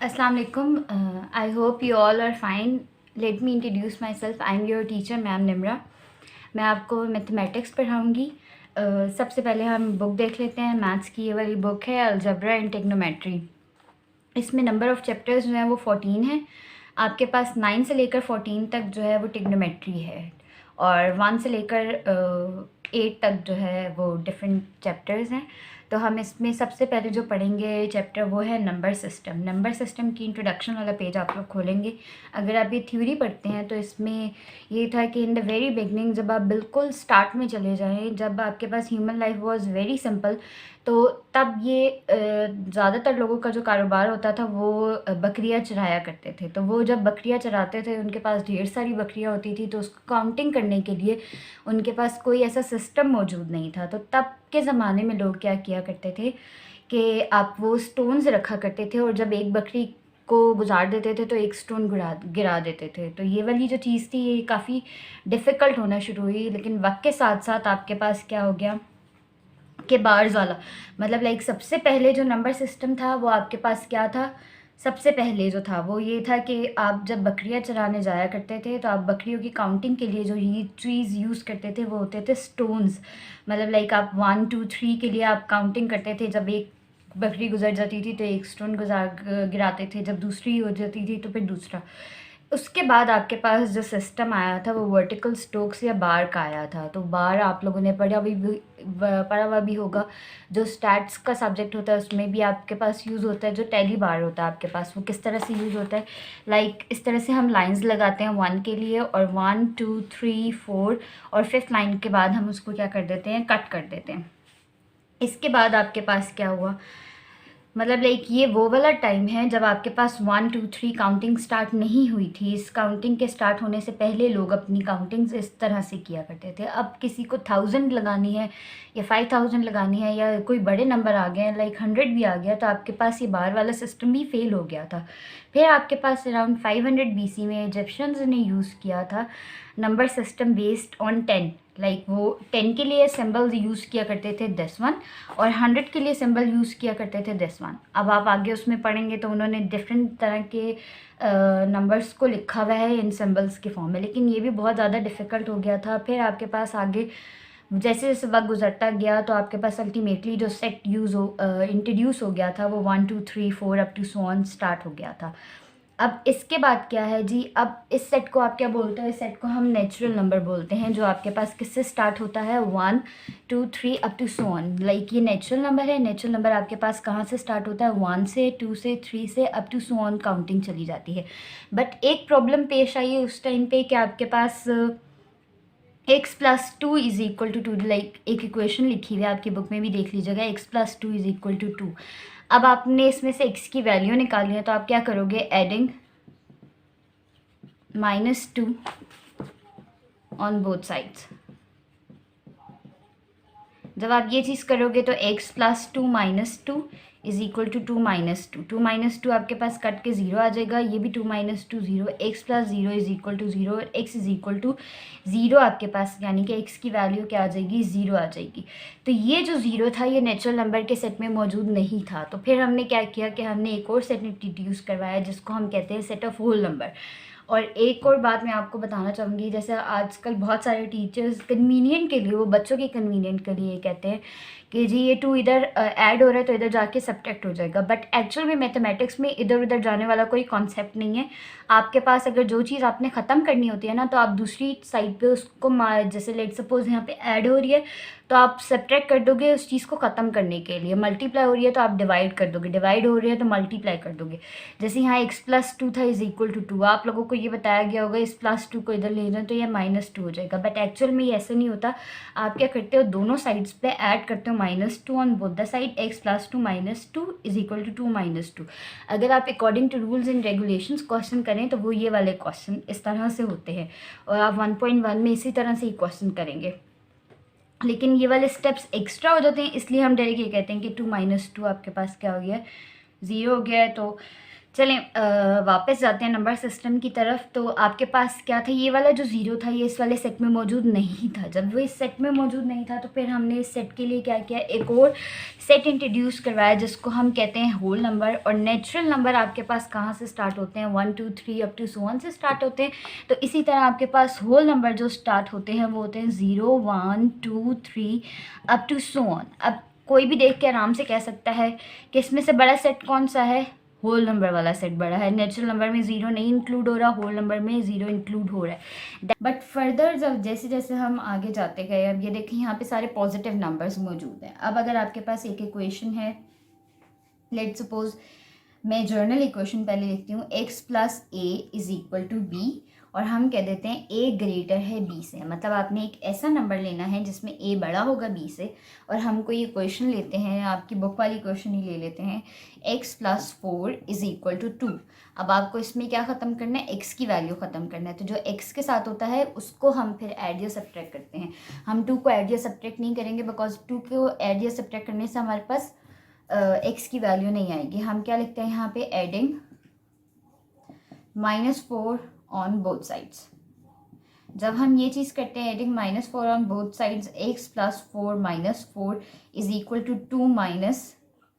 Assalamu alaikum. I hope you all are fine. Let me introduce myself. I'm your teacher, ma'am Nimra. मैं आपको mathematics पढ़ाऊँगी. सबसे पहले हम book देख लेते हैं. मैथ्स की ये वाली बुक है अलजेब्रा एंड ट्रिग्नोमेट्री. इसमें नंबर ऑफ़ चैप्टर्स जो हैं वो 14 हैं. आपके पास 9 से लेकर 14 तक जो है वो ट्रिग्नोमेट्री है और 1 से लेकर 8 तक जो है वो डिफरेंट चैप्टर्स हैं. तो हम इसमें सबसे पहले जो पढ़ेंगे चैप्टर वो है नंबर सिस्टम. नंबर सिस्टम की इंट्रोडक्शन वाला पेज आप लोग खोलेंगे. अगर आप ये थ्योरी पढ़ते हैं तो इसमें ये था कि इन द वेरी बिगनिंग, जब आप बिल्कुल स्टार्ट में चले जाएं, जब आपके पास human life was very simple, तो तब ये ज़्यादातर लोगों का जो कारोबार होता था वो बकरियां चराया करते थे. तो वो जब बकरियां चराते थे उनके पास ढेर सारी बकरियां होती थी, तो उसको काउंटिंग करने के लिए उनके पास कोई ऐसा सिस्टम मौजूद नहीं था. तो तब के ज़माने में लोग क्या किया करते थे कि आप वो स्टोन्स रखा करते थे और जब एक बकरी को गुजार देते थे तो एक स्टोन गिरा देते थे. तो ये वाली जो चीज़ थी ये काफ़ी डिफ़िकल्ट होना शुरू हुई. लेकिन वक्त के साथ साथ आपके पास क्या हो गया कि बार्स वाला, मतलब लाइक सबसे पहले जो नंबर सिस्टम था वो आपके पास क्या था. सबसे पहले जो था वो ये था कि आप जब बकरियां चराने जाया करते थे तो आप बकरियों की काउंटिंग के लिए जो ये चीज़ यूज़ करते थे वो होते थे स्टोन्स. मतलब लाइक आप 1 2 3 के लिए आप काउंटिंग करते थे. जब एक बकरी गुजर जाती थी तो एक स्टोन गिराते थे, जब दूसरी हो जाती थी तो फिर दूसरा. उसके बाद आपके पास जो सिस्टम आया था वो वर्टिकल स्ट्रोक्स या बार का आया था. तो बार आप लोगों ने पढ़ा हुआ भी होगा. जो स्टैट्स का सब्जेक्ट होता है उसमें भी आपके पास यूज़ होता है. जो टेली बार होता है आपके पास, वो किस तरह से यूज़ होता है, लाइक इस तरह से हम लाइंस लगाते हैं 1 के लिए और 1 2 3 4 और 5th लाइन के बाद हम उसको क्या कर देते हैं, कट कर देते हैं. इसके बाद आपके पास क्या हुआ, मतलब लाइक ये वो वाला टाइम है जब आपके पास 1 2 3 काउंटिंग स्टार्ट नहीं हुई थी. इस काउंटिंग के स्टार्ट होने से पहले लोग अपनी काउंटिंग्स इस तरह से किया करते थे. अब किसी को 1000 लगानी है या 5000 लगानी है या कोई बड़े नंबर आ गए हैं लाइक 100 भी आ गया, तो आपके पास ये बार वाला सिस्टम भी फेल हो गया था. फिर आपके पास अराउंड 500 BC में इजिप्शियंस ने यूज़ किया था number system based on 10. Like वो 10 के लिए सिंबल यूज़ किया करते थे 10 और 100 के लिए सिंबल यूज़ किया करते थे 10. अब आप आगे उसमें पढ़ेंगे तो उन्होंने डिफरेंट तरह के नंबर्स को लिखा हुआ है इन सिंबल्स के फॉर्म में, लेकिन ये भी बहुत ज़्यादा डिफ़िकल्ट हो गया था. फिर आपके पास आगे जैसे जैसे वक्त गुजरता गया तो आपके पास अल्टीमेटली जो सेट इंट्रोड्यूस हो गया था वो 1 2 3 4 up to so on start हो गया था. अब इसके बाद क्या है जी, अब इस सेट को आप क्या बोलते हैं, इस सेट को हम नेचुरल नंबर बोलते हैं, जो आपके पास किससे स्टार्ट होता है 1 2 3 up to so on. Like ये नेचुरल नंबर है. नेचुरल नंबर आपके पास कहाँ से स्टार्ट होता है, 1 से 2 से 3 से up to so on counting चली जाती है. बट एक प्रॉब्लम पेश आई है उस टाइम पे कि आपके पास x plus 2 is equal to 2. Like एक इक्वेशन लिखी हुई है, आपकी बुक में भी देख लीजिएगा, x plus 2 is equal to 2. अब आपने इसमें से x की वैल्यू निकालनी है तो आप क्या करोगे, एडिंग -2 ऑन बोथ साइड्स. जब आप ये चीज़ करोगे तो x plus 2 minus 2 is equal to 2 minus 2. 2 minus 2 आपके पास कट के 0 आ जाएगा. ये भी 2 minus 2 0. x plus 0 is equal to 0 और x इज इक्वल टू 0 आपके पास, यानी कि x की वैल्यू क्या आ जाएगी, 0 आ जाएगी. तो ये जो 0 था ये नेचुरल नंबर के सेट में मौजूद नहीं था. तो फिर हमने क्या किया कि हमने एक और सेट इंट्रोड्यूस करवाया जिसको हम कहते हैं सेट ऑफ होल नंबर. और एक और बात मैं आपको बताना चाहूँगी, जैसे आजकल बहुत सारे टीचर्स कन्वीनियंट के लिए, वो बच्चों के कन्वीनियंट के लिए कहते हैं कि जी ये 2 इधर ऐड हो रहा है तो इधर जाके सब्ट्रैक्ट हो जाएगा. बट एक्चुअल में मैथमेटिक्स में इधर उधर जाने वाला कोई कॉन्सेप्ट नहीं है. आपके पास अगर जो चीज़ आपने ख़त्म करनी होती है ना, तो आप दूसरी साइड पे उसको जैसे लेट सपोज यहाँ पे ऐड हो रही है तो आप सब्ट्रैक्ट कर दोगे उस चीज़ को ख़त्म करने के लिए. मल्टीप्लाई हो रही है तो आप डिवाइड कर दोगे, डिवाइड हो रही है तो मल्टीप्लाई कर दोगे. जैसे यहाँ x प्लस 2 था इज इक्वल टू 2, आप लोगों को ये बताया गया होगा इस प्लस 2 को इधर ले लें तो ये -2 हो जाएगा. बट एक्चुअल में ये ऐसा नहीं होता. आप क्या करते हो, दोनों साइड्स पे ऐड करते हो -2 on both the side. x plus 2 minus 2 is equal to 2 minus 2. अगर आप according to rules and regulations question करें तो वो ये वाले क्वेश्चन इस तरह से होते हैं और आप 1.1 में इसी तरह से ही क्वेश्चन करेंगे. लेकिन ये वाले स्टेप्स एक्स्ट्रा हो जाते हैं, इसलिए हम डायरेक्ट ये कहते हैं कि 2 माइनस 2 आपके पास क्या हो गया है, 0 हो गया है. तो चलें वापस जाते हैं नंबर सिस्टम की तरफ। तो आपके पास क्या था, ये वाला जो ज़ीरो था ये इस वाले सेट में मौजूद नहीं था। जब वो इस सेट में मौजूद नहीं था तो फिर हमने इस सेट के लिए क्या किया, एक और सेट इंट्रोड्यूस करवाया जिसको हम कहते हैं होल नंबर। और नेचुरल नंबर आपके पास कहाँ से स्टार्ट होते हैं, 1 2 3 अप टू सो ऑन से स्टार्ट होते हैं। तो इसी तरह आपके पास होल नंबर जो स्टार्ट होते हैं वो होते हैं 0 1 2 3 अप टू सो ऑन। अब कोई भी देख के आराम से कह सकता है कि इसमें से बड़ा सेट कौन सा है, होल नंबर वाला सेट बड़ा है। नेचुरल नंबर में ज़ीरो नहीं इंक्लूड हो रहा, होल नंबर में ज़ीरो इंक्लूड हो रहा है। बट फर्दर जब जैसे जैसे हम आगे जाते गए, अब ये देखें यहाँ पे सारे पॉजिटिव नंबर्स मौजूद हैं। अब अगर आपके पास एक इक्वेशन है, लेट सपोज मैं जर्नल इक्वेशन पहले लिखती हूँ, x plus A is equal to B, और हम कह देते हैं a ग्रेटर है b से। मतलब आपने एक ऐसा नंबर लेना है जिसमें a बड़ा होगा b से, और हम कोई इक्वेशन लेते हैं, आपकी बुक वाली इक्वेशन ही ले लेते हैं, x plus 4 is equal to 2। अब आपको इसमें क्या ख़त्म करना है, x की वैल्यू ख़त्म करना है। तो जो x के साथ होता है उसको हम फिर ऐड या सब्ट्रैक्ट करते हैं। हम 2 को ऐड या सब्ट्रैक्ट नहीं करेंगे, बिकॉज 2 को ऐड या सब्ट्रैक्ट करने से हमारे पास x की वैल्यू नहीं आएगी। हम क्या लिखते हैं यहाँ पे, एडिंग -4 ऑन बोथ साइड्स। जब हम ये चीज़ करते हैं, adding -4 on both sides, x plus 4 minus 4 is equal to 2 minus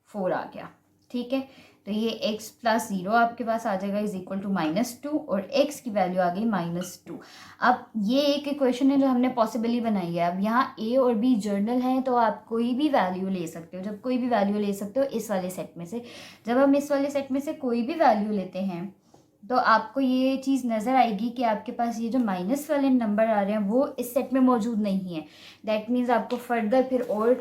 4 आ गया। ठीक है, तो ये x प्लस 0 आपके पास आ जाएगा इज इक्वल टू -2, और x की वैल्यू आ गई -2। अब ये एक इक्वेशन है जो हमने पॉसिबली बनाई है। अब यहाँ a और b जर्नल है, तो आप कोई भी वैल्यू ले सकते हो। जब कोई भी वैल्यू ले सकते हो इस वाले सेट में से, जब हम इस वाले सेट में से कोई भी वैल्यू लेते हैं तो आपको ये चीज़ नज़र आएगी कि आपके पास ये जो माइनस वाले नंबर आ रहे हैं वो इस सेट में मौजूद नहीं है। दैट मीन्स आपको फर्दर फिर और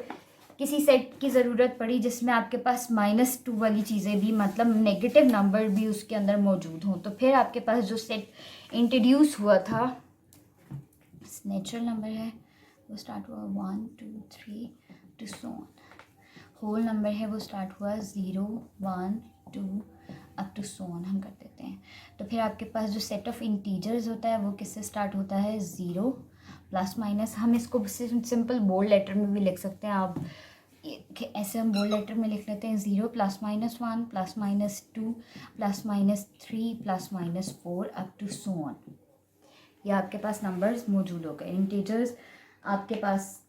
किसी सेट की ज़रूरत पड़ी जिसमें आपके पास -2 वाली चीज़ें भी, मतलब नेगेटिव नंबर भी उसके अंदर मौजूद हों। तो फिर आपके पास जो सेट इंट्रोड्यूस हुआ था, नेचुरल नंबर है वो स्टार्ट हुआ 1 2 3 to so on. Whole number है वो स्टार्ट हुआ 0 1 2 अप टू सो ऑन हम कर देते हैं। तो फिर आपके पास जो सेट ऑफ इंटीजर्स होता है वो किससे स्टार्ट होता है, 0 प्लस माइनस। हम इसको सिंपल बोल्ड लेटर में भी लिख सकते हैं। आप ऐसे हम बोल्ड लेटर में लिख लेते हैं, 0 plus minus 1 plus minus 2 plus minus 3 plus minus 4 up to so on. ये आपके पास नंबर्स मौजूद हो गए, इंटीजर्स आपके पास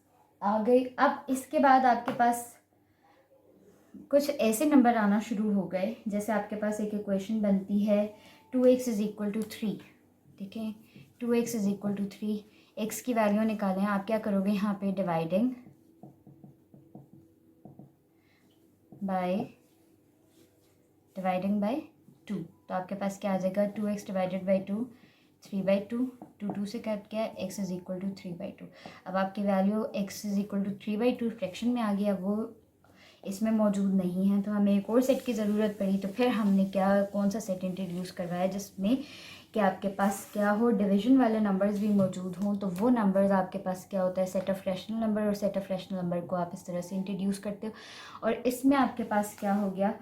आ गए। अब इसके बाद आपके पास कुछ ऐसे नंबर आना शुरू हो गए, जैसे आपके पास एक इक्वेशन बनती है 2x इज इक्वल टू 3। ठीक है, 2x is equal to 3, x की वैल्यू निकालें। आप क्या करोगे यहाँ पे, डिवाइडिंग बाय 2। तो आपके पास क्या आ जाएगा, 2x डिवाइडेड बाई 2 3/2, 2 से कट गया, x इज इक्वल टू 3/2। अब आपकी value x is equal to 3/2 fraction में आ गया, वो इसमें मौजूद नहीं है। तो हमें एक और सेट की ज़रूरत पड़ी। तो फिर हमने कौन सा सेट इंट्रोड्यूस करवाया जिसमें कि आपके पास क्या हो, डिवीजन वाले नंबर्स भी मौजूद हों। तो वो नंबर्स आपके पास क्या होता है, सेट ऑफ रैशनल नंबर, और सेट ऑफ रैशनल नंबर को आप इस तरह से इंट्रोड्यूस करते हो। और इसमें आपके पास क्या हो गया,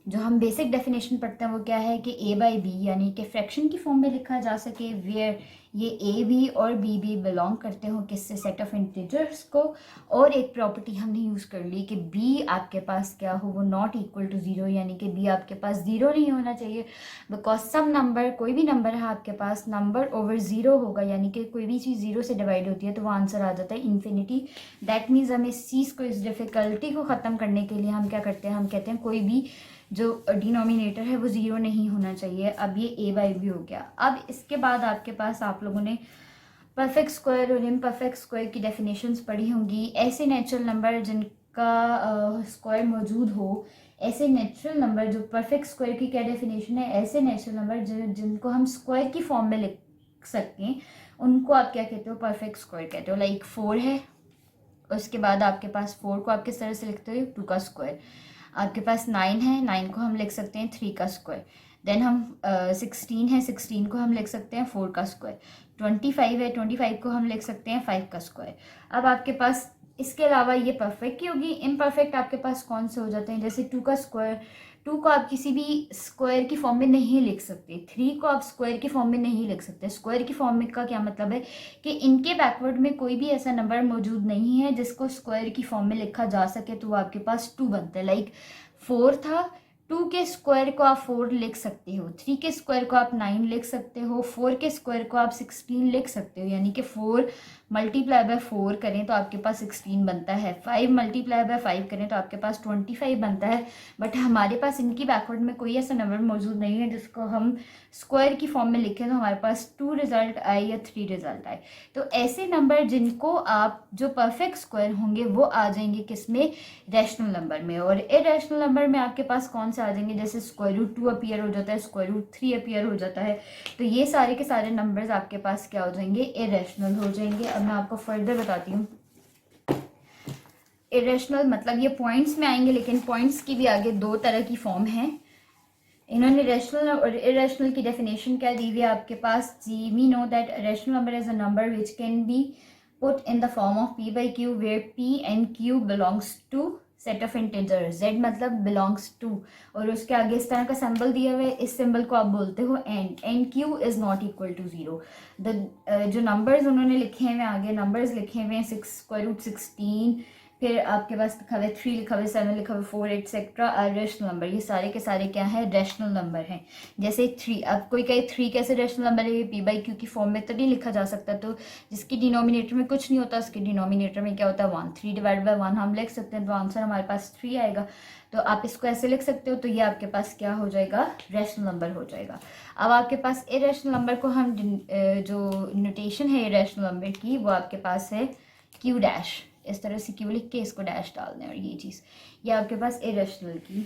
जो हम बेसिक डेफिनेशन पढ़ते हैं वो क्या है कि a/b यानी कि फ्रैक्शन की फॉर्म में लिखा जा सके, वेयर ये a भी और b भी बिलोंग करते हो किससे, सेट ऑफ इंटीजर्स को। और एक प्रॉपर्टी हमने यूज़ कर ली कि b आपके पास क्या हो, वो नॉट इक्वल टू 0, यानी कि b आपके पास 0 नहीं होना चाहिए। बिकॉज सम नंबर, कोई भी नंबर है आपके पास, नंबर ओवर 0 होगा, यानी कि कोई भी चीज़ 0 से डिवाइड होती है तो वो आंसर आ जाता है इन्फिनिटी। दैट मीन्स हम इस चीज़ को, इस डिफ़िकल्टी को ख़त्म करने के लिए हम क्या करते हैं, हम कहते हैं कोई भी जो डिनोमिनेटर है वो 0 नहीं होना चाहिए। अब ये a/b हो गया। अब इसके बाद आपके पास, आप लोगों ने परफेक्ट स्क्वायर और इम्परफेक्ट स्क्वायर की डेफिनेशंस पढ़ी होंगी। ऐसे नेचुरल नंबर जिनका स्क्वायर मौजूद हो, ऐसे नेचुरल नंबर जो परफेक्ट स्क्वायर की क्या डेफिनेशन है, ऐसे नेचुरल नंबर जिनको हम स्क्वायर की फॉर्म में लिख सकते हैं उनको आप क्या कहते हो, परफेक्ट स्क्वायर कहते हो। लाइक 4 है, उसके बाद आपके पास 4 को आप किस तरह से लिखते हो, 2 का स्क्वायर। आपके पास 9 है, 9 को हम लिख सकते हैं 3 का स्क्वायर। देन हम 16 है, 16 को हम लिख सकते हैं 4 का स्क्वायर। 25 है, 25 को हम लिख सकते हैं 5 का स्क्वायर। अब आपके पास इसके अलावा ये परफेक्ट की होगी। इम्परफेक्ट आपके पास कौन से हो जाते हैं, जैसे 2 का स्क्वायर, 2 को आप किसी भी स्क्वायर की फॉर्म में नहीं लिख सकते, 3 को आप स्क्वायर की फॉर्म में नहीं लिख सकते। स्क्वायर की फॉर्म में का क्या मतलब है कि इनके बैकवर्ड में कोई भी ऐसा नंबर मौजूद नहीं है जिसको स्क्वायर की फॉर्म में लिखा जा सके, तो वो आपके पास 2 बनता है। लाइक 4 था, 2 के स्क्वायर को आप 4 लिख सकते हो, 3 के स्क्वायर को आप 9 लिख सकते हो, 4 के स्क्वायर को आप 16 लिख सकते हो, यानी कि 4 मल्टीप्लाई बाय 4 करें तो आपके पास 16 बनता है, 5 मल्टीप्लाई बाय 5 करें तो आपके पास 25 बनता है। बट हमारे पास इनकी बैकवर्ड में कोई ऐसा नंबर मौजूद नहीं है जिसको हम स्क्वायर की फॉर्म में लिखें तो हमारे पास 2 रिजल्ट आए या 3 रिजल्ट आए। तो ऐसे नंबर जिनको आप जो परफेक्ट स्क्वायर होंगे वो आ जाएंगे किसमें, रैशनल नंबर में। और इरेशनल नंबर में आपके पास कौन से आ जाएंगे, जैसे स्क्वायर रूट 2 अपीयर हो जाता है, स्क्वायर रूट 3 अपीयर हो जाता है। तो ये सारे के सारे नंबर्स आपके पास क्या हो जाएंगे, इरेशनल हो जाएंगे। अब मैं आपको फर्दर बताती हूँ। इरेशनल मतलब ये पॉइंट्स में आएंगे, लेकिन पॉइंट्स की भी आगे 2 तरह की फॉर्म है। इन्होंने रैशनल और इरेशनल की डेफिनेशन क्या दी हुई है आपके पास, जी we know that rational number is a number which can be put in the form of p by q where p and q belongs to set of integers. z मतलब belongs to, और उसके आगे इस तरह का symbol दिया हुआ है, इस सिंबल को आप बोलते हो and q is not equal to 0। जो नंबर्स उन्होंने लिखे हुए आगे नंबर्स लिखे हुए हैं 6 स्क्वायर रूट 16, फिर आपके पास लिखा हुआ है 3 लिखा हुआ है 7 लिखा हुआ है 4 एटसेट्रा आर रैशनल नंबर। ये सारे के सारे क्या है, रैशनल नंबर हैं। जैसे 3, अब कोई कहे 3 कैसे रैशनल नंबर है, ये p by q की फॉर्म में तो नहीं लिखा जा सकता, तो जिसकी डिनोमिनेटर में कुछ नहीं होता उसके डिनोमिनेटर में क्या होता है 1, 3 डिवाइड बाय 1 हम लिख सकते हैं, तो आंसर हमारे पास 3 आएगा। तो आप इसको ऐसे लिख सकते हो, तो ये आपके पास क्या हो जाएगा, रैशनल नंबर हो जाएगा। अब आपके पास इरेशनल नंबर को हम जो नोटेशन है इरेशनल नंबर की वो आपके पास है q डैश, इस तरह से क्यू लिख के इसको डैश डाल दें, और ये चीज़ ये आपके पास इरेशनल की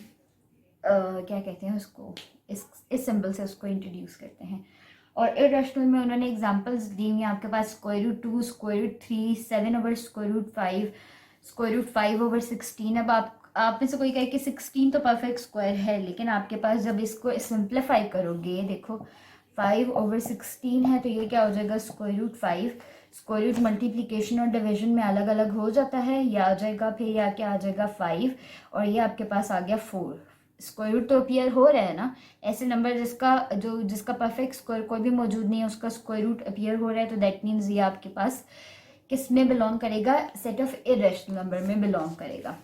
क्या कहते हैं उसको, इस सिंबल से उसको इंट्रोड्यूस करते हैं। और इरेशनल में उन्होंने एग्जांपल्स दी हुई हैं आपके पास square root 2, square root 3, 7 over square root 5, square root 5 over 16। अब आप में से कोई कहे कि 16 तो परफेक्ट स्क्वायर है, लेकिन आपके पास जब इसको सिंप्लीफाई करोगे, देखो 5 ओवर 16 है तो ये क्या हो जाएगा square root 5। Square root multiplication और डिवीजन में अलग अलग हो जाता है, ये आ जाएगा, फिर या क्या आ जाएगा 5, और ये आपके पास आ गया 4। स्क्वायर रूट तो अपीयर हो रहा है ना, ऐसे नंबर जिसका परफेक्ट स्क्वायर कोई भी मौजूद नहीं है उसका स्क्वायर रूट अपीयर हो रहा है, तो दैट मीन्स ये आपके पास किस में बिलोंग करेगा, सेट ऑफ इरेशनल नंबर में बिलोंग करेगा।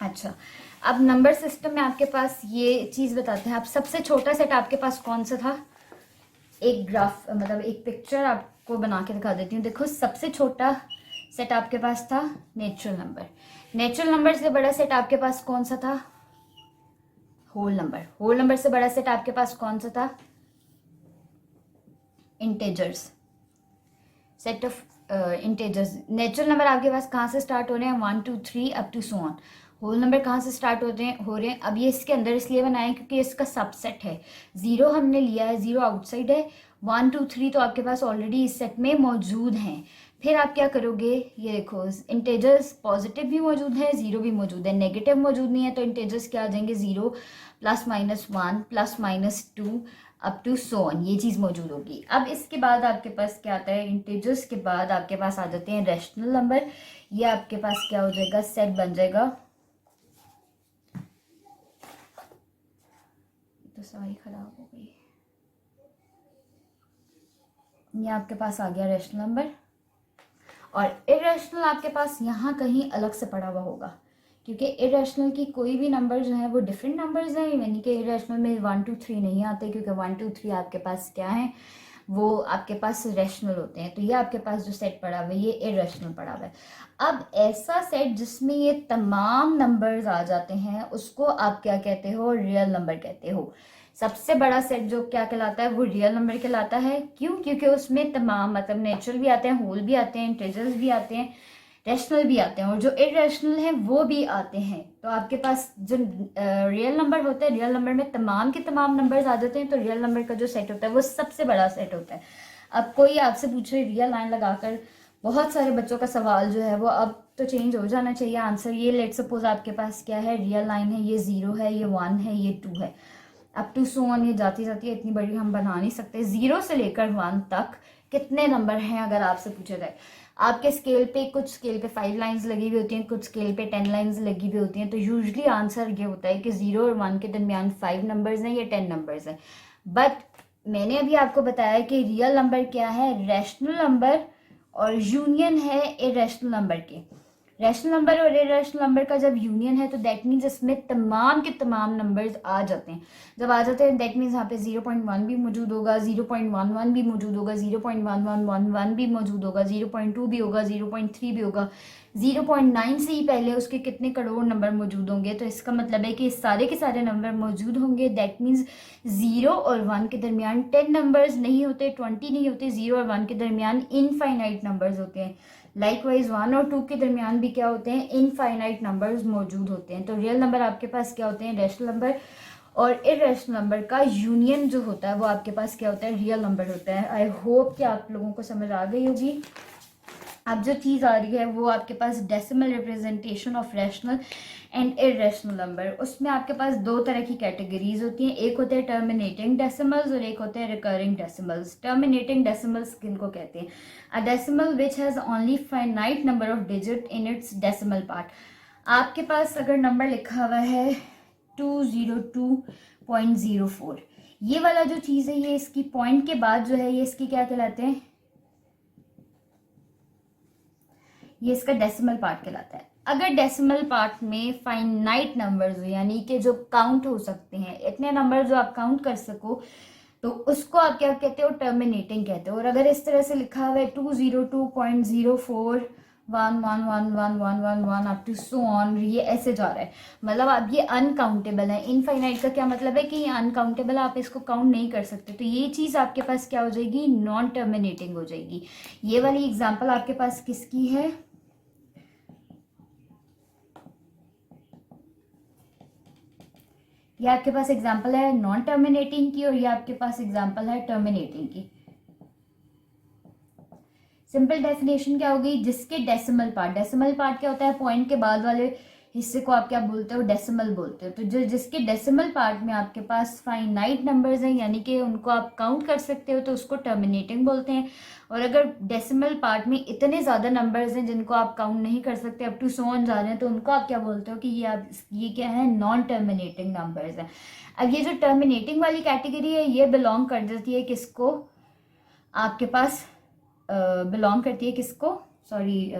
अच्छा, अब नंबर सिस्टम में आपके पास ये चीज़ बताते हैं। आप सबसे छोटा सेट आपके पास कौन सा था, एक ग्राफ मतलब एक पिक्चर आपको बना के दिखा देती हूँ। देखो सबसे छोटा सेट आपके पास था नेचुरल नंबर। नेचुरल नंबर से बड़ा सेट आपके पास कौन सा था, होल नंबर। होल नंबर से बड़ा सेट आपके पास कौन सा था, integers, set of integers. Natural number आपके पास कहाँ से स्टार्ट हो रहे हैं, 1 2 3 up to so on. Whole number कहाँ से स्टार्ट हो रहे हैं। अब ये इसके अंदर इसलिए बनाए हैं क्योंकि इसका सबसेट है। 0 हमने लिया है, 0 आउटसाइड है, 1 2 3 तो आपके पास ऑलरेडी इस सेट में मौजूद हैं। फिर आप क्या करोगे, ये देखो इंटेजर्स पॉजिटिव भी मौजूद है, 0 भी मौजूद है, नेगेटिव मौजूद नहीं है, तो इंटेजर्स क्या आ जाएंगे 0 plus minus 1 plus minus 2 up to so on, ये चीज़ मौजूद होगी। अब इसके बाद आपके पास क्या आता है, इंटीजर्स के बाद आपके पास आ जाते हैं रैशनल नंबर। ये आपके पास क्या हो जाएगा, सेट बन जाएगा, तो सारी खराब हो गई। ये आपके पास आ गया रैशनल नंबर, और इरेशनल आपके पास यहाँ कहीं अलग से पड़ा हुआ होगा, क्योंकि इरेशनल की कोई भी नंबर जो है वो डिफरेंट नंबर्स हैं, यानी कि इरेशनल में 1 2 3 नहीं आते, क्योंकि 1 2 3 आपके पास क्या है, वो आपके पास रैशनल होते हैं। तो ये आपके पास जो सेट पड़ा हुआ है ये इरेशनल पड़ा हुआ है। अब ऐसा सेट जिसमें ये तमाम नंबर्स आ जाते हैं उसको आप क्या कहते हो, रियल नंबर कहते हो। सबसे बड़ा सेट जो क्या कहलाता है वो रियल नंबर कहलाता है। क्यों, क्योंकि उसमें तमाम मतलब नेचुरल भी आते हैं, होल भी आते हैं, इंटीजर्स भी आते हैं, रैशनल भी आते हैं, और जो इरेशनल है वो भी आते हैं। तो आपके पास जो रियल नंबर होता है, रियल नंबर में तमाम के तमाम नंबर्स आ जाते हैं, तो रियल नंबर का जो सेट होता है वो सबसे बड़ा सेट होता है। अब कोई आपसे पूछे रियल लाइन लगाकर, बहुत सारे बच्चों का सवाल जो है वो अब तो चेंज हो जाना चाहिए आंसर। ये लेट सपोज आपके पास क्या है, रियल लाइन है, ये 0 है, ये 1 है, ये 2 है, अप टू सो ऑन। ये जाती जाती है, इतनी बड़ी हम बना नहीं सकते। 0 से लेकर 1 तक कितने नंबर हैं अगर आपसे पूछा जाए। आपके स्केल पे कुछ स्केल पे 5 लाइंस लगी हुई होती हैं, कुछ स्केल पे 10 लाइंस लगी हुई होती हैं, तो यूजुअली आंसर ये होता है कि 0 और 1 के दरमियान 5 नंबर्स हैं या 10 नंबर्स हैं। बट मैंने अभी आपको बताया कि रियल नंबर क्या है, रैशनल नंबर और यूनियन है इरेशनल नंबर के। रैशनल नंबर और इरेशनल नंबर का जब यूनियन है तो दैट मीन्स इसमें तमाम के तमाम नंबर्स आ जाते हैं। जब आ जाते हैं दैट मीन्स यहाँ पे 0.1 भी मौजूद होगा, 0.11 भी मौजूद होगा, 0.1111 भी मौजूद होगा, 0.2 भी होगा, 0.3 भी होगा, 0.9 से ही पहले उसके कितने करोड़ नंबर मौजूद होंगे। तो इसका मतलब है कि सारे के सारे नंबर मौजूद होंगे। दैट मीन्स 0 और 1 के दरमियान 10 नंबर्स नहीं होते, 20 नहीं होते, 0 और 1 के दरमियान इनफाइनाइट नंबर्स होते हैं। लाइकवाइज 1 और 2 के दरमियान भी क्या होते हैं, इनफाइनाइट नंबर्स मौजूद होते हैं। तो रियल नंबर आपके पास क्या होते हैं, रैशनल नंबर, और इरेशनल नंबर का यूनियन जो होता है वो आपके पास क्या होता है, रियल नंबर होता है। आई होप कि आप लोगों को समझ आ गई होगी। अब जो चीज़ आ रही है वो आपके पास decimal representation of rational and irrational number. उसमें आपके पास दो तरह की कैटेगरीज होती हैं, एक होते हैं टर्मिनेटिंग डेसिमल्स और एक होते हैं रिकरिंग डेसिमल्स। टर्मिनेटिंग डेसिमल्स किनको कहते हैं, a decimal which has only finite number of digit in its decimal part. आपके पास अगर नंबर लिखा हुआ है 202.04, ये वाला जो चीज़ है ये इसकी पॉइंट के बाद जो है ये इसकी क्या कहलाते हैं, ये इसका डेसिमल पार्ट कहलाता है। अगर डेसिमल पार्ट में फाइनाइट नंबर्स हो, यानी कि जो काउंट हो सकते हैं, इतने नंबर जो आप काउंट कर सको, तो उसको आप क्या कहते हो, टर्मिनेटिंग कहते हो। और अगर इस तरह से लिखा हुआ है 202.04111111 अप टू सो ऑन, ये ऐसे जा रहा है, मतलब अब ये अनकाउंटेबल है। इनफाइनाइट का क्या मतलब है कि ये अनकाउंटेबल, आप इसको काउंट नहीं कर सकते। तो ये चीज़ आपके पास क्या हो जाएगी, नॉन टर्मिनेटिंग हो जाएगी। ये वाली एग्जाम्पल आपके पास किसकी है, ये आपके पास एग्जाम्पल है नॉन टर्मिनेटिंग की और ये आपके पास एग्जाम्पल है टर्मिनेटिंग की। सिंपल डेफिनेशन क्या होगी, जिसके डेसिमल पार्ट क्या होता है, पॉइंट के बाद वाले हिस्से को आप क्या बोलते हो, डेसिमल बोलते हो। तो जो जिसके डेसिमल पार्ट में आपके पास फाइनाइट नंबर्स हैं, यानी कि उनको आप काउंट कर सकते हो, तो उसको टर्मिनेटिंग बोलते हैं। और अगर डेसिमल पार्ट में इतने ज़्यादा नंबर्स हैं जिनको आप काउंट नहीं कर सकते, अप टू सो ऑन जा रहे हैं, तो उनको आप क्या बोलते हो कि ये क्या है, नॉन टर्मिनेटिंग नंबर्स हैं। अब ये जो टर्मिनेटिंग वाली कैटेगरी है ये बिलोंग कर जाती है किसको, आपके पास बिलोंग करती है किसको, सॉरी,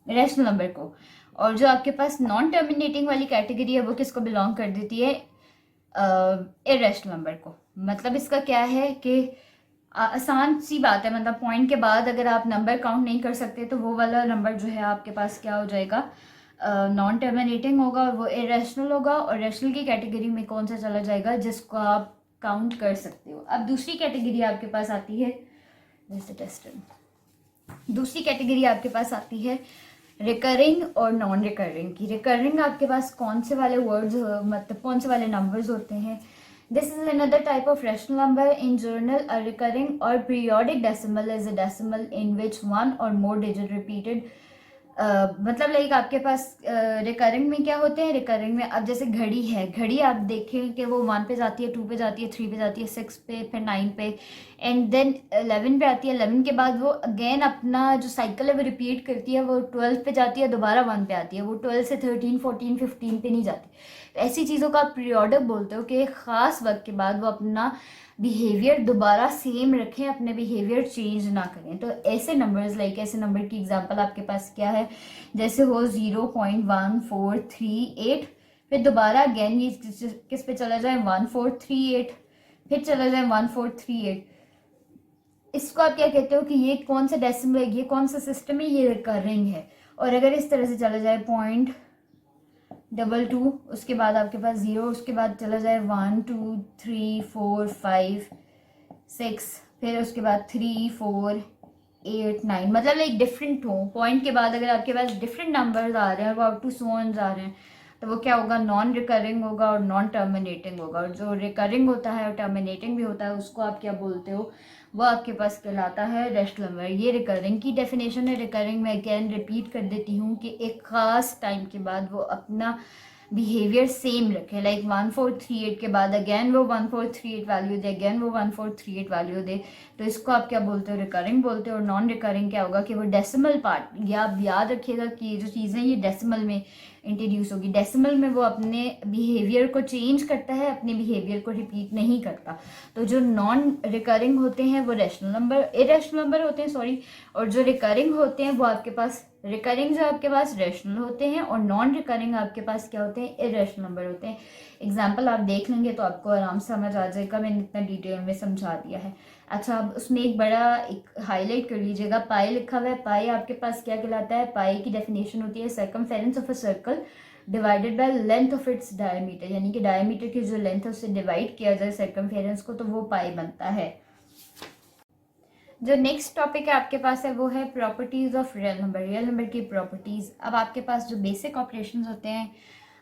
रैशनल नंबर को। और जो आपके पास नॉन टर्मिनेटिंग वाली कैटेगरी है वो किसको बिलोंग कर देती है, इरेशनल नंबर को। मतलब इसका क्या है कि आसान सी बात है, मतलब पॉइंट के बाद अगर आप नंबर काउंट नहीं कर सकते तो वो वाला नंबर जो है आपके पास क्या हो जाएगा, नॉन टर्मिनेटिंग होगा और वो इरेशनल होगा। और रैशनल की कैटेगरी में कौन सा चला जाएगा, जिसको आप काउंट कर सकते हो। अब दूसरी कैटेगरी आपके पास आती है, जैसे टेस्टिंग, दूसरी कैटेगरी आपके पास आती है रिकरिंग और नॉन रिकरिंग की। रिकरिंग आपके पास कौन से वाले वर्ड्स, मतलब कौन से वाले नंबर्स होते हैं, this is another type of rational number in general. A recurring or periodic decimal is a decimal in which one or more digit repeated. मतलब लाइक आपके पास रिकरिंग में क्या होते हैं, रिकरिंग में अब जैसे घड़ी है, घड़ी आप देखें कि वो 1 पे जाती है, 2 पे जाती है, 3 पे जाती है, 6 पे, फिर 9 पे, एंड देन 11 पे आती है। 11 के बाद वो अगेन अपना जो साइकिल है वो रिपीट करती है, वो 12 पे जाती है, दोबारा 1 पे आती है, वो 12 से 13, 14, 15 पे नहीं जाती। तो ऐसी चीज़ों को आप पीरियोडिक बोलते हो कि ख़ास वक्त के बाद वो अपना बिहेवियर दोबारा सेम रखें, अपने बिहेवियर चेंज ना करें। तो ऐसे नंबर्स, लाइक ऐसे नंबर की एग्जांपल आपके पास क्या है, जैसे हो 0.1438, फिर दोबारा अगेन ये किस पे चला जाए, 1438, फिर चला जाए 1438। इसको आप क्या कहते हो कि ये कौन सा डेसिमल है, ये कौन सा सिस्टम है, ये रिकरिंग है। और अगर इस तरह से चला जाए 0.22, उसके बाद आपके पास 0, उसके बाद चला जाए 1 2 3 4 5 6, फिर उसके बाद 3 4 8 9, मतलब एक डिफरेंट हो, पॉइंट के बाद अगर आपके पास डिफरेंट नंबर्स आ रहे हैं और वो अप टू सो ऑन आ रहे हैं, तो वो क्या होगा, नॉन रिकरिंग होगा और नॉन टर्मिनेटिंग होगा। और जो रिकरिंग होता है और टर्मिनेटिंग भी होता है उसको आप क्या बोलते हो, वो आपके पास कहलाता है रैशनल नंबर। ये रिकरिंग की डेफिनेशन है। रिकरिंग में अगेन रिपीट कर देती हूँ कि एक ख़ास टाइम के बाद वो अपना बिहेवियर सेम रखे, लाइक 1438 के बाद अगेन वो 1438 वैल्यू दे, अगेन वो 1438 वैल्यू दे। तो इसको आप क्या बोलते हो, रिकरिंग बोलते हो। और नॉन रिकरिंग क्या होगा कि वो डेसिमल पार्ट, या आप याद रखिएगा कि ये जो चीज़ें ये डेसिमल में इंट्रोड्यूस होगी। डेसिमल में वो अपने बिहेवियर को चेंज करता है, अपने बिहेवियर को रिपीट नहीं करता। तो जो नॉन रिकरिंग होते हैं वो रैशनल नंबर, इरेशनल नंबर होते हैं, सॉरी, और जो रिकरिंग होते हैं वो आपके पास रिकरिंग जो आपके पास रेशनल होते हैं और नॉन रिकरिंग आपके पास क्या होते हैं, इरेशनल नंबर होते हैं। एग्जाम्पल आप देख लेंगे तो आपको आराम से समझ आ जाएगा, मैंने इतना डिटेल में समझा दिया है। अच्छा, अब उसमें एक बड़ा एक हाईलाइट कर लीजिएगा, पाई लिखा हुआ है। पाई आपके पास क्या कहलाता है? पाई की डेफिनेशन होती है circumference of a circle divided by length of its diameter, यानी कि डायमीटर की जो लेंथ है उससे डिवाइड किया जाए सर्कमफेरेंस को, तो वो पाई बनता है। जो नेक्स्ट टॉपिक है आपके पास है वो है properties of real number, real number की प्रॉपर्टीज। अब आपके पास जो बेसिक ऑपरेशंस होते हैं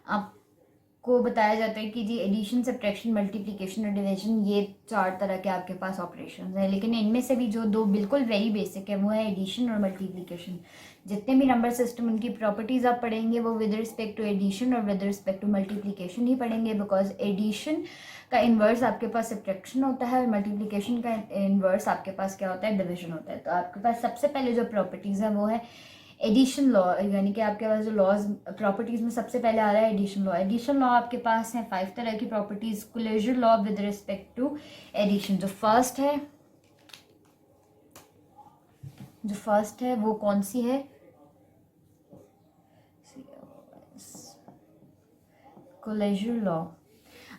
आपको बताया जाता है कि जी एडिशन, सब्ट्रैक्शन, मल्टीप्लिकेशन और डिवीजन, ये 4 तरह के आपके पास ऑपरेशंस हैं। लेकिन इनमें से भी जो 2 बिल्कुल वेरी बेसिक है वो है एडिशन और मल्टीप्लिकेशन। जितने भी नंबर सिस्टम उनकी प्रॉपर्टीज आप पढ़ेंगे वो विद रिस्पेक्ट टू एडिशन और विद रिस्पेक्ट टू मल्टीप्लिकेशन ही पढ़ेंगे, बिकॉज एडिशन का इन्वर्स आपके पास सब्ट्रैक्शन होता है और मल्टीप्लिकेशन का इन्वर्स आपके पास क्या होता है? डिवीजन होता है। तो आपके पास सबसे पहले जो प्रॉपर्टीज है वो है एडिशन लॉ, यानी कि आपके पास जो लॉज प्रॉपर्टीज में सबसे पहले आ रहा है एडिशन लॉ। एडिशन लॉ आपके पास है 5 तरह की properties. Closure law with respect to addition, जो फर्स्ट है वो कौन सी है? Closure law.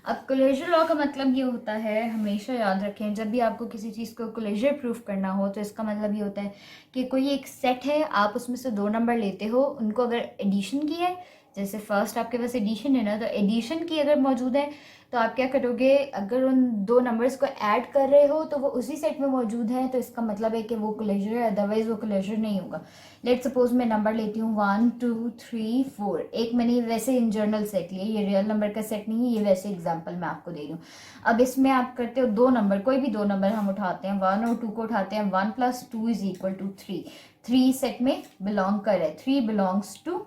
अब क्लोजर लॉ का मतलब ये होता है, हमेशा याद रखें, जब भी आपको किसी चीज़ को क्लोजर प्रूफ करना हो तो इसका मतलब ये होता है कि कोई एक सेट है, आप उसमें से 2 नंबर लेते हो, उनको अगर एडिशन की है, जैसे फर्स्ट आपके पास एडिशन है ना, तो एडिशन की अगर मौजूद है तो आप क्या करोगे? अगर उन 2 नंबर्स को ऐड कर रहे हो तो वो उसी सेट में मौजूद है, तो इसका मतलब है कि वो क्लोजर है, अदरवाइज वो क्लोजर नहीं होगा। लेट सपोज मैं नंबर लेती हूँ 1 2 3 4, एक मैंने वैसे इन जर्नल सेट लिए, ये रियल नंबर का सेट नहीं है, ये वैसे एग्जाम्पल मैं आपको दे रही हूँ। अब इसमें आप करते हो 2 नंबर, कोई भी 2 नंबर हम उठाते हैं, 1 और 2 को उठाते हैं, 1 + 2 = 3, 3 सेट में बिलोंग कर है, 3 बिलोंग्स टू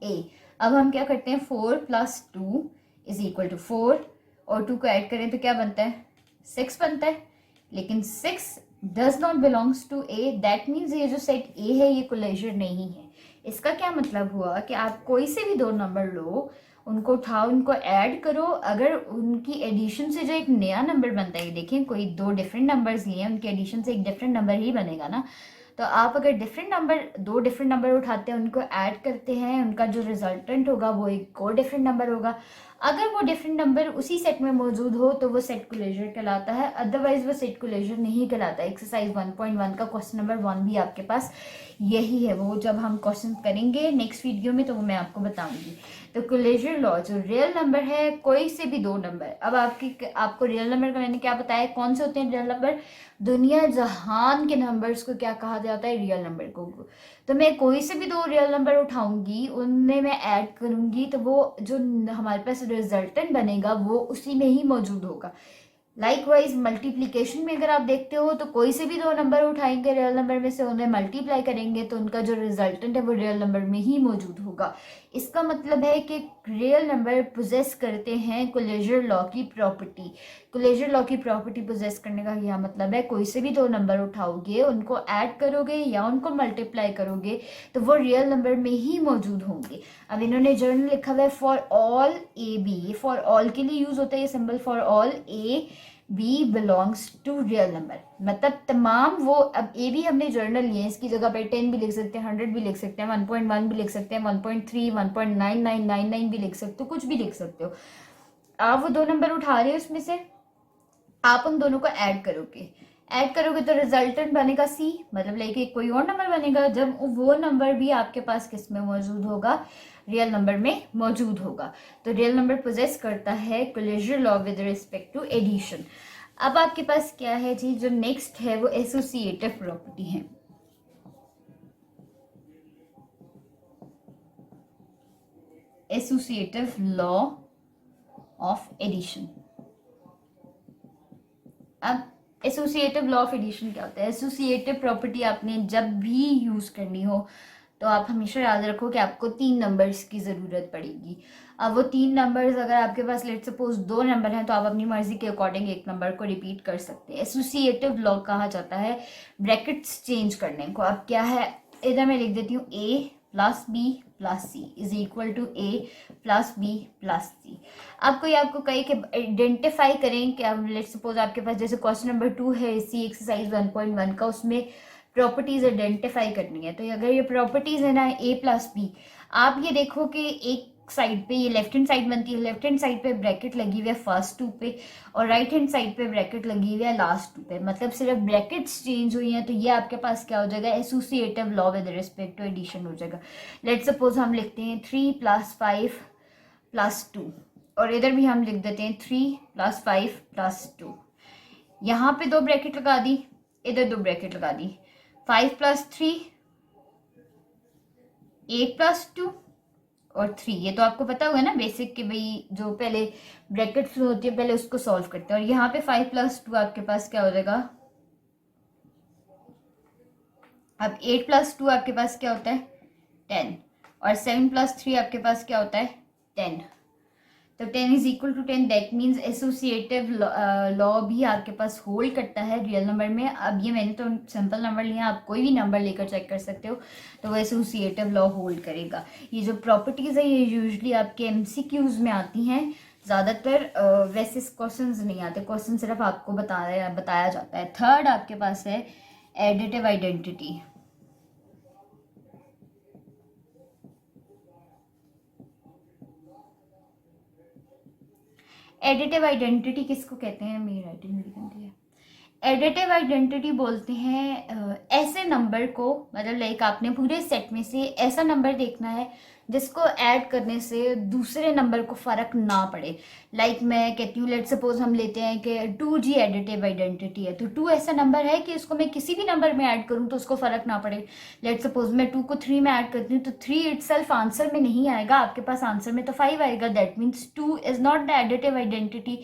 ए। अब हम क्या करते हैं, 4 + 2 = 4 और 2 को ऐड करें तो क्या बनता है? 6 बनता है। लेकिन 6 does not belongs to A, that means ये जो सेट ए है ये क्लोजर नहीं है। इसका क्या मतलब हुआ कि आप कोई से भी 2 नंबर लो, उनको उठाओ, उनको ऐड करो, अगर उनकी एडिशन से जो एक नया नंबर बनता है, देखिए कोई 2 डिफरेंट नंबर्स लिए हैं, उनके एडिशन से एक डिफरेंट नंबर ही बनेगा ना। तो आप अगर 2 डिफरेंट नंबर उठाते हैं, उनको ऐड करते हैं, उनका जो रिजल्टेंट होगा वो एक और डिफरेंट नंबर होगा। अगर वो डिफरेंट नंबर उसी सेट में मौजूद हो तो वो सेट क्लोजर कहलाता है, अदरवाइज वो सेट क्लोजर नहीं कहलाता। एक्सरसाइज 1.1 का क्वेश्चन नंबर 1 भी आपके पास यही है, वो जब हम क्वेश्चन करेंगे नेक्स्ट वीडियो में तो वो मैं आपको बताऊंगी। तो क्लोजर लॉ, जो रियल नंबर है, कोई से भी 2 नंबर, अब आपको रियल नंबर का मैंने क्या बताया, कौन से होते हैं रियल नंबर? दुनिया जहान के नंबर्स को क्या कहा जाता है? रियल नंबर को। तो मैं कोई से भी 2 रियल नंबर उठाऊंगी, उनमें मैं ऐड करूंगी, तो वो जो हमारे पास रिजल्टेंट बनेगा वो उसी में ही मौजूद होगा। लाइकवाइज मल्टीप्लिकेशन में अगर आप देखते हो तो कोई से भी 2 नंबर उठाएंगे रियल नंबर में से, उन्हें मल्टीप्लाई करेंगे तो उनका जो रिजल्टेंट है वो रियल नंबर में ही मौजूद होगा। इसका मतलब है कि रियल नंबर पोजेस करते हैं क्लोजर लॉ की प्रॉपर्टी। क्लोजर लॉ की प्रॉपर्टी पोजेस करने का यह मतलब है, कोई से भी 2 नंबर उठाओगे, उनको ऐड करोगे या उनको मल्टीप्लाई करोगे तो वो रियल नंबर में ही मौजूद होंगे। अब इन्होंने जर्नल लिखा हुआ है for all a b, for all के लिए यूज होता है ये symbol, for all a b belongs to real number, मतलब तमाम वो। अब ए बी हमने जर्नल लिए, इसकी जगह पे 10 भी लिख सकते हैं, 100 भी लिख सकते हैं, 1.1 भी लिख सकते हैं, 1.3, 1.9999 भी लिख सकते हो, कुछ भी लिख सकते हो। आप वो 2 नंबर उठा रहे हो, उसमें से आप उन दोनों को ऐड करोगे तो रिजल्टेंट बनेगा सी, मतलब लेके कोई और नंबर बनेगा, जब वो नंबर भी आपके पास किस में मौजूद होगा? रियल नंबर में मौजूद होगा। तो रियल नंबर पोजेस करता है closure law with respect to addition. अब आपके पास क्या है जी, जो नेक्स्ट है वो एसोसिएटिव प्रॉपर्टी है। Associative law of addition. अब एसोसिएटिव लॉ ऑफ एडिशन क्या होता है? एसोसिएटिव प्रॉपर्टी आपने जब भी यूज करनी हो तो आप हमेशा याद रखो कि आपको 3 नंबर्स की जरूरत पड़ेगी। अब वो 3 नंबर्स, अगर आपके पास लेट सपोज 2 नंबर हैं तो आप अपनी मर्जी के अकॉर्डिंग एक नंबर को रिपीट कर सकते हैं। एसोसिएटिव लॉ कहा जाता है ब्रैकेट्स चेंज करने को। अब क्या है, इधर मैं लिख देती हूँ A + B + C = A + B + C। अब कोई आपको कहे कि आइडेंटिफाई करें कि अब लेट सपोज आपके पास जैसे क्वेश्चन नंबर 2 है इसी एक्सरसाइज 1.1 का, उसमें प्रॉपर्टीज़ आइडेंटिफाई करनी है। तो अगर ये प्रॉपर्टीज़ है ना ए प्लस बी, आप ये देखो कि एक साइड पे ये लेफ्ट हैंड साइड बनती है, लेफ्ट हैंड साइड पे ब्रैकेट लगी हुई है फर्स्ट टू पे, और राइट हैंड साइड पे ब्रैकेट लगी हुई है लास्ट टू पे, मतलब सिर्फ ब्रैकेट्स चेंज हुई हैं। तो ये आपके पास क्या हो जाएगा, associative law with respect to addition हो जाएगा। लेट्स सपोज हम लिखते हैं 3 + 5 + 2, और इधर भी हम लिख देते हैं 3 + 5 + 2। यहाँ पे 2 ब्रैकेट लगा दी, इधर 2 ब्रैकेट लगा दी, 5 + 3 8 + 2 और 3। ये तो आपको पता होगा ना बेसिक कि भाई जो पहले ब्रैकेट्स होती है पहले उसको सॉल्व करते हैं। और यहाँ पे 5 + 2 आपके पास क्या हो जाएगा, अब 8 + 2 आपके पास क्या होता है 10, और 7 + 3 आपके पास क्या होता है 10। तो 10 = 10, दैट मीन्स एसोसिएटिव लॉ भी आपके पास होल्ड करता है रियल नंबर में। अब ये मैंने तो सिंपल नंबर लिया, आप कोई भी नंबर लेकर चेक कर सकते हो, तो वो एसोसिएटिव लॉ होल्ड करेगा। ये जो प्रॉपर्टीज़ है ये यूजुअली आपके एमसीक्यूज में आती हैं ज़्यादातर, वैसे क्वेश्चंस नहीं आते, क्वेश्चन सिर्फ आपको बताया जाता है। थर्ड आपके पास है एडिटिव आइडेंटिटी। एडिटिव आइडेंटिटी किसको कहते हैं, मेरी राइटिंग मेरी गंदी है। एडिटिव आइडेंटिटी बोलते हैं ऐसे नंबर को, मतलब लाइक आपने पूरे सेट में से ऐसा नंबर देखना है जिसको ऐड करने से दूसरे नंबर को फ़र्क ना पड़े। लाइक मैं कहती हूँ, लेट सपोज हम लेते हैं कि 2G एडिटिव आइडेंटिटी है, तो 2 ऐसा नंबर है कि उसको मैं किसी भी नंबर में ऐड करूँ तो उसको फ़र्क ना पड़े। लेट सपोज मैं 2 को 3 में ऐड करती हूँ तो 3 इटसेल्फ आंसर में नहीं आएगा, आपके पास आंसर में तो 5 आएगा। That means 2 is not the additive identity.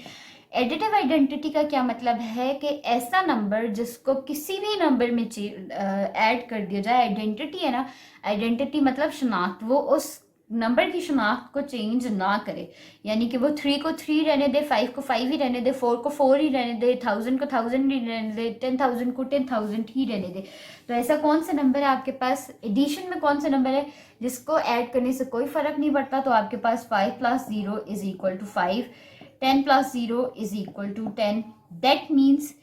Additive identity का क्या मतलब है कि ऐसा नंबर जिसको किसी भी नंबर में ऐड कर दिया जाए, आइडेंटिटी है ना, आइडेंटिटी मतलब शनाख्त, वो उस नंबर की शनाख्त को चेंज ना करे। यानी कि वो 3 को 3 रहने दे, 5 को 5 ही रहने दे, 4 को 4 ही रहने दे, 1000 को 1000 ही रहने दे, 10,000 को 10,000 ही रहने दे। तो ऐसा कौन सा नंबर है आपके पास, एडिशन में कौन सा नंबर है जिसको ऐड करने से कोई फ़र्क नहीं पड़ता? तो आपके पास 5 + 0 = 5, 10 + 0 = 10। दैट मीन्स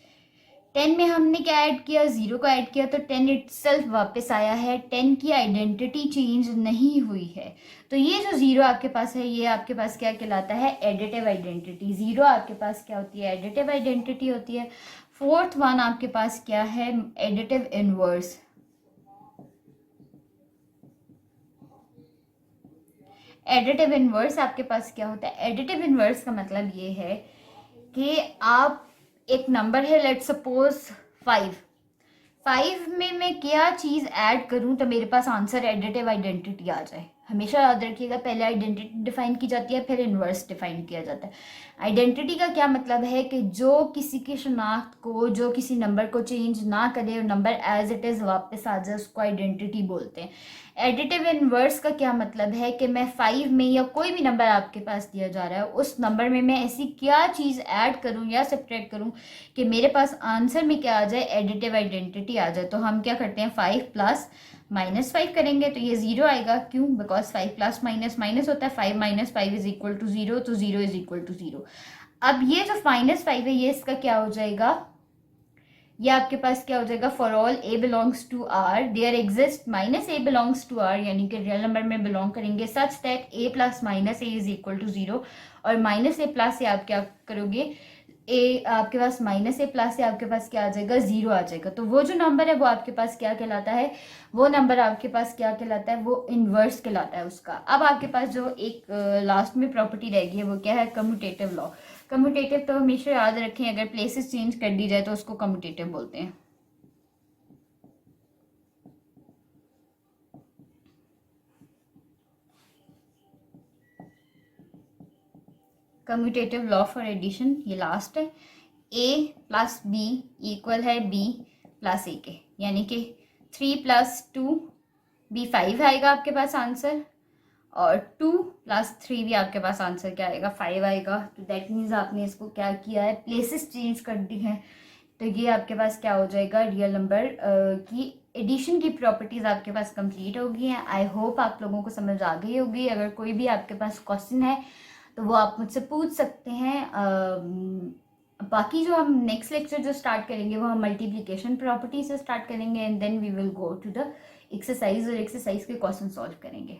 10 में हमने क्या ऐड किया, 0 को ऐड किया, तो 10 इटसेल्फ वापस आया है, 10 की आइडेंटिटी चेंज नहीं हुई है। तो ये जो 0 आपके पास है ये आपके पास क्या कहलाता है, एडिटिव आइडेंटिटी। 0 आपके पास क्या होती है, एडिटिव आइडेंटिटी होती है। फोर्थ वन आपके पास क्या है, एडिटिव इनवर्स। एडिटिव इनवर्स आपके पास क्या होता है, एडिटिव इनवर्स का मतलब ये है कि आप एक नंबर है, लेट सपोज 5 में मैं क्या चीज़ ऐड करूं तो मेरे पास आंसर एडिटिव आइडेंटिटी आ जाए। हमेशा याद रखिएगा, पहले आइडेंटिटी डिफाइन की जाती है फिर इनवर्स डिफाइन किया जाता है। आइडेंटिटी का क्या मतलब है कि जो किसी की शनाख्त को, जो किसी नंबर को चेंज ना करे और नंबर एज इट इज़ वापस आ जाए, उसको आइडेंटिटी बोलते हैं। एडिटिव इनवर्स का क्या मतलब है कि मैं 5 में या कोई भी नंबर आपके पास दिया जा रहा है उस नंबर में मैं ऐसी क्या चीज़ ऐड करूं या सब्ट्रैक्ट करूं कि मेरे पास आंसर में क्या आ जाए, एडिटिव आइडेंटिटी आ जाए। तो हम क्या करते हैं, 5 + -5 करेंगे तो ये 0 आएगा। क्यों? बिकॉज 5 + माइनस होता है, 5 - 5 = 0, तो 0 = 0। अब ये जो -5 है ये इसका क्या हो जाएगा, ये आपके पास क्या हो जाएगा, for all a belongs to r there exist -a belongs to r, यानी कि रियल नंबर में बिलोंग करेंगे सच दैट a + -a = 0, और -a से आप क्या करोगे, a आपके पास -a से आपके पास क्या आ जाएगा, 0 आ जाएगा। तो वो जो नंबर है वो आपके पास क्या कहलाता है, वो नंबर आपके पास क्या कहलाता है, वो इनवर्स कहलाता है उसका। अब आपके पास जो एक लास्ट में प्रॉपर्टी रहेगी है वो क्या है, कम्यूटेटिव लॉ। कम्यूटेटिव तो हमेशा याद रखें, अगर प्लेसेस चेंज कर दी जाए तो उसको कम्यूटेटिव बोलते हैं। कम्यूटेटिव लॉ फॉर एडिशन ये लास्ट है। a + b = b + a के, यानी कि 3 + 2 b 5 आएगा आपके पास आंसर, और 2 + 3 भी आपके पास आंसर क्या आएगा, 5 आएगा। तो दैट मीन्स आपने इसको क्या किया है, प्लेसेस चेंज कर दी हैं। तो ये आपके पास क्या हो जाएगा, रियल नंबर की एडिशन की प्रॉपर्टीज़ आपके पास कंप्लीट हो गई हैं। आई होप आप लोगों को समझ आ गई होगी। अगर कोई भी आपके पास क्वेश्चन है तो वो आप मुझसे पूछ सकते हैं। बाकी जो हम नेक्स्ट लेक्चर जो स्टार्ट करेंगे वो हम मल्टीप्लिकेशन प्रॉपर्टी से स्टार्ट करेंगे and then we will go to the exercise और एक्सरसाइज के क्वेश्चन सॉल्व करेंगे.